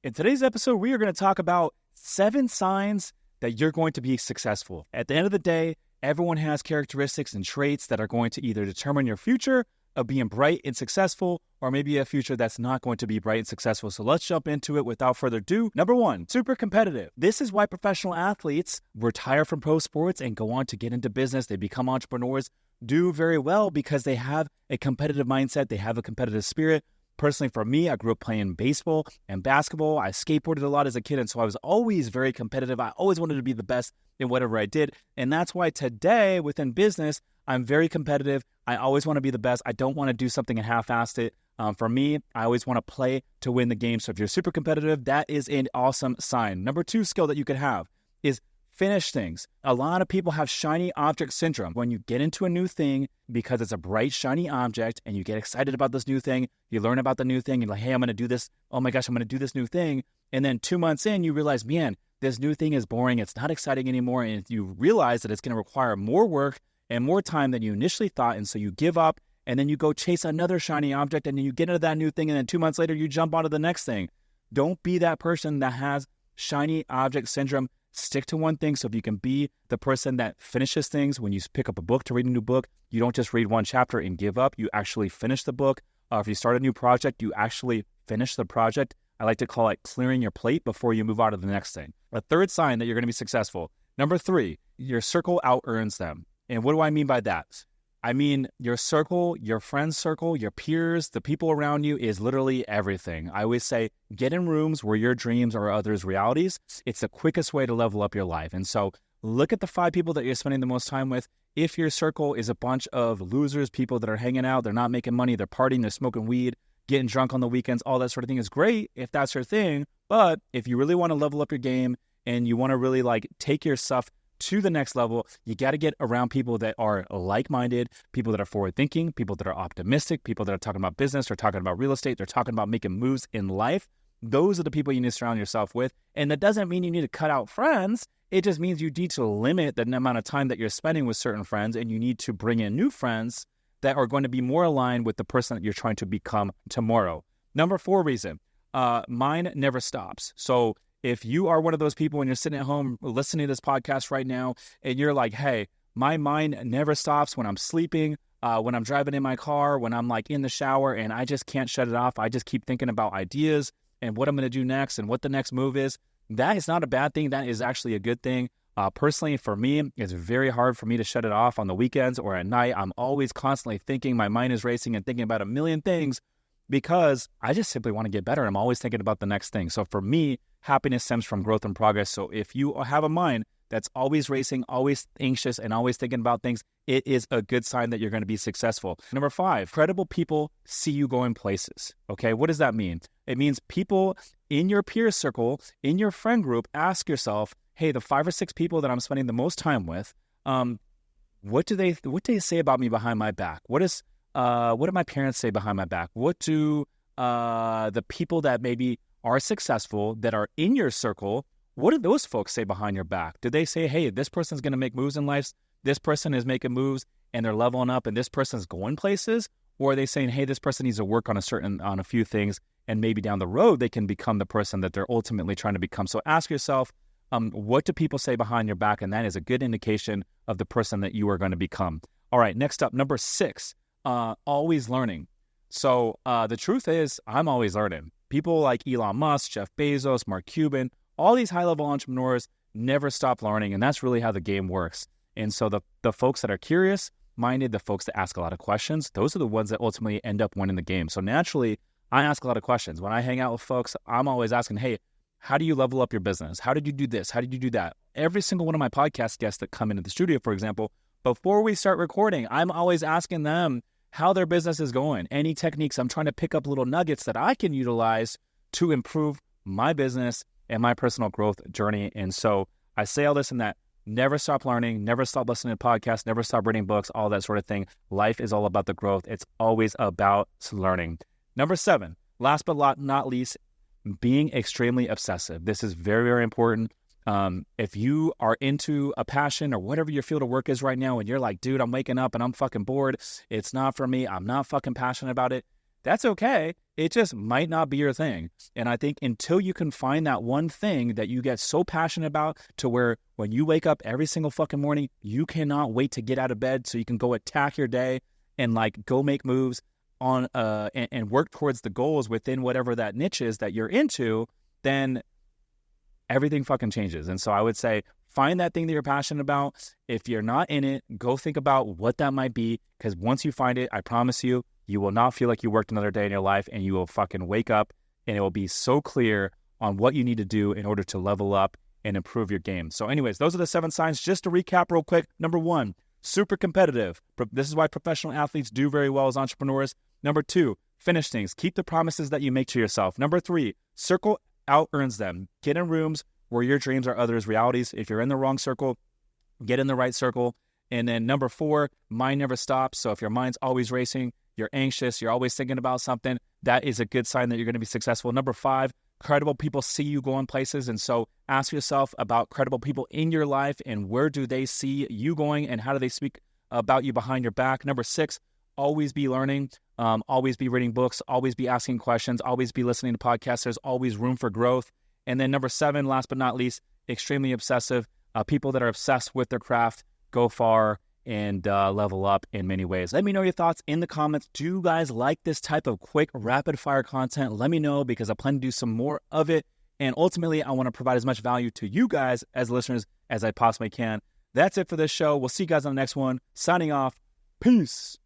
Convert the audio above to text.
In today's episode, we are going to talk about 7 signs that you're going to be successful. At the end of the day, everyone has characteristics and traits that are going to either determine your future of being bright and successful, or maybe a future that's not going to be bright and successful. So let's jump into it without further ado. Number 1, super competitive. This is why professional athletes retire from pro sports and go on to get into business. They become entrepreneurs, do very well because they have a competitive mindset. They have a competitive spirit. Personally, for me, I grew up playing baseball and basketball. I skateboarded a lot as a kid, and so I was always very competitive. I always wanted to be the best in whatever I did, and that's why today within business, I'm very competitive. I always want to be the best. I don't want to do something and half-assed it. For me, I always want to play to win the game. So if you're super competitive, that is an awesome sign. Number 2 skill that you could have is finish things. A lot of people have shiny object syndrome. When you get into a new thing, because it's a bright, shiny object, and you get excited about this new thing, you learn about the new thing, you're like, hey, I'm going to do this. Oh my gosh, I'm going to do this new thing. And then 2 months in, you realize, man, this new thing is boring. It's not exciting anymore. And you realize that it's going to require more work and more time than you initially thought. And so you give up, and then you go chase another shiny object, and then you get into that new thing, and then 2 months later, you jump onto the next thing. Don't be that person that has shiny object syndrome. Stick to one thing. So if you can be the person that finishes things, when you pick up a book to read a new book, you don't just read one chapter and give up. You actually finish the book. If you start a new project, you actually finish the project. I like to call it clearing your plate before you move on to the next thing. A third sign that you're going to be successful. Number 3, your circle out-earns them. And what do I mean by that? I mean, your circle, your friend circle, your peers, the people around you is literally everything. I always say, get in rooms where your dreams are others' realities. It's the quickest way to level up your life. And so look at the 5 people that you're spending the most time with. If your circle is a bunch of losers, people that are hanging out, they're not making money, they're partying, they're smoking weed, getting drunk on the weekends, all that sort of thing is great if that's your thing. But if you really want to level up your game and you want to really take your stuff to the next level, you got to get around people that are like-minded, people that are forward-thinking, people that are optimistic, people that are talking about business, or talking about real estate, they're talking about making moves in life. Those are the people you need to surround yourself with. And that doesn't mean you need to cut out friends. It just means you need to limit the amount of time that you're spending with certain friends, and you need to bring in new friends that are going to be more aligned with the person that you're trying to become tomorrow. Number 4 reason, mind never stops. So if you are one of those people and you're sitting at home listening to this podcast right now, and you're like, hey, my mind never stops when I'm sleeping, when I'm driving in my car, when I'm in the shower, and I just can't shut it off. I just keep thinking about ideas and what I'm going to do next and what the next move is. That is not a bad thing. That is actually a good thing. Personally, for me, it's very hard for me to shut it off on the weekends or at night. I'm always constantly thinking. My mind is racing and thinking about a million things because I just simply want to get better. I'm always thinking about the next thing. So for me, happiness stems from growth and progress. So if you have a mind that's always racing, always anxious, and always thinking about things, it is a good sign that you're going to be successful. Number 5, credible people see you going places. Okay, what does that mean? It means people in your peer circle, in your friend group, ask yourself, hey, the 5 or 6 people that I'm spending the most time with, what do they say about me behind my back? What do my parents say behind my back? What do the people that maybe are successful, that are in your circle, what do those folks say behind your back? Do they say, hey, this person's going to make moves in life, this person is making moves and they're leveling up, and this person's going places? Or are they saying, hey, this person needs to work on a few things, and maybe down the road they can become the person that they're ultimately trying to become? So ask yourself, what do people say behind your back? And that is a good indication of the person that you are going to become. All right, next up, number 6, always learning. So the truth is, I'm always learning. People like Elon Musk, Jeff Bezos, Mark Cuban, all these high-level entrepreneurs never stop learning, and that's really how the game works. And so the folks that are curious-minded, the folks that ask a lot of questions, those are the ones that ultimately end up winning the game. So naturally, I ask a lot of questions. When I hang out with folks, I'm always asking, hey, how do you level up your business? How did you do this? How did you do that? Every single one of my podcast guests that come into the studio, for example, before we start recording, I'm always asking them how their business is going, any techniques. I'm trying to pick up little nuggets that I can utilize to improve my business and my personal growth journey. And so I say all this in that never stop learning, never stop listening to podcasts, never stop reading books, all that sort of thing. Life is all about the growth. It's always about learning. Number 7, last but not least, being extremely obsessive. This is very, very important. If you are into a passion or whatever your field of work is right now, and you're like, dude, I'm waking up and I'm fucking bored, it's not for me, I'm not fucking passionate about it, That's okay. It just might not be your thing. And I think until you can find that one thing that you get so passionate about to where when you wake up every single fucking morning, you cannot wait to get out of bed so you can go attack your day and like go make moves on and work towards the goals within whatever that niche is that you're into, then everything fucking changes. And so I would say find that thing that you're passionate about. If you're not in it, go think about what that might be, because once you find it, I promise you, you will not feel like you worked another day in your life, and you will fucking wake up and it will be so clear on what you need to do in order to level up and improve your game. So anyways, those are the 7 signs. Just to recap real quick. Number 1, super competitive. This is why professional athletes do very well as entrepreneurs. Number 2, finish things. Keep the promises that you make to yourself. Number 3, circle out earns them. Get in rooms where your dreams are others' realities. If you're in the wrong circle, get in the right circle. And then number 4, mind never stops. So if your mind's always racing, you're anxious, you're always thinking about something, that is a good sign that you're going to be successful. Number 5, credible people see you going places. And so ask yourself about credible people in your life and where do they see you going and how do they speak about you behind your back. Number 6, always be learning, always be reading books, always be asking questions, always be listening to podcasts. There's always room for growth. And then number 7, last but not least, extremely obsessive. People that are obsessed with their craft go far and level up in many ways. Let me know your thoughts in the comments. Do you guys like this type of quick, rapid-fire content? Let me know, because I plan to do some more of it. And ultimately, I want to provide as much value to you guys as listeners as I possibly can. That's it for this show. We'll see you guys on the next one. Signing off. Peace.